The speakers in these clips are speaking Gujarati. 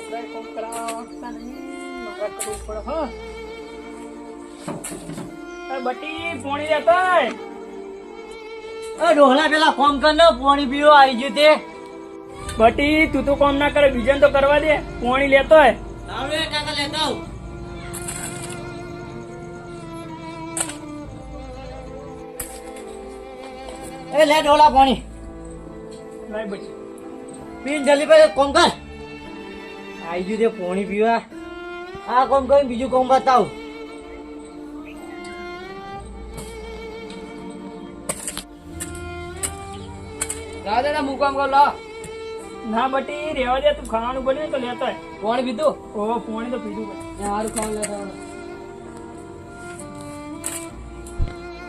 છોકરાએ કોમ કરાવતા નહીં મારે કરવું પડે હા બટી પોણી લેતા ડોહલા પેલા ફોન કર ને પાણી પીવો આવી ગયું તે બટી તું તો કોમ ના કરે બીજાને તો કરવા દે પોણી લેતો હે આવડે કાકા લેતા આવ એ લે ડોલા પાણી લાય બટી પીન જલ્દી ભાઈ કોમ કર આવી ગયું તે પાણી પીવા આ કોમ કરી બીજું કોમ બતાવ દાદા હું કામ કર લો ના બટી રેવા દે તું ખાવાનું બને તો લેતો હે પાણી પીધું ઓ પોણી તો પીધું બટી સારું ખાવાનું લેતા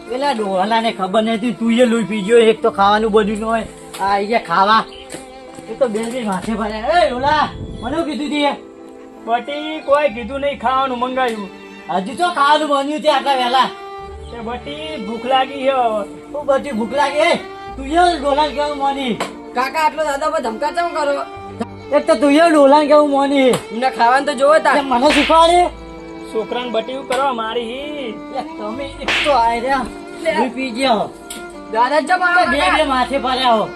પેલા ડોહલા ને ખબર નથી તું એ લોહી પી ગયો એક તો ખાવાનું બધું ન હોય આ આવી ગયા ખાવા એ તો બેન માથે ભરે એ ડોલા મને કીધું તી બટી કોઈ કીધું નહીં ખાવાનું મંગાવ્યું હજુ તો ખાવાનું બન્યું છે આટલા વહેલા તે બટી ભૂખ લાગી છે તું બધી ભૂખ લાગે તું એ ડોલા કેવું મોની કાકા આટલો દાદા પર ધમકા ચમ કરો એક તો તું એ ડોલા કેવું મોની એમને ખાવાનું તો જોવે તા મને શીખવાડે છોકરાને બટી કરવા મારી તમે એક તો આય રહ્યા લોહી પી ગયો દાદા ચમ બે બે માથે ભર્યા હો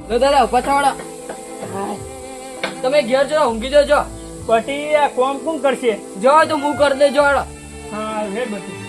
લો દાદા પછાવડા તમે ઘેર જો ઊંઘી જજો બટી આ કોમ કોણ કરશે જો તો હું કરી દેજો હા રે બટી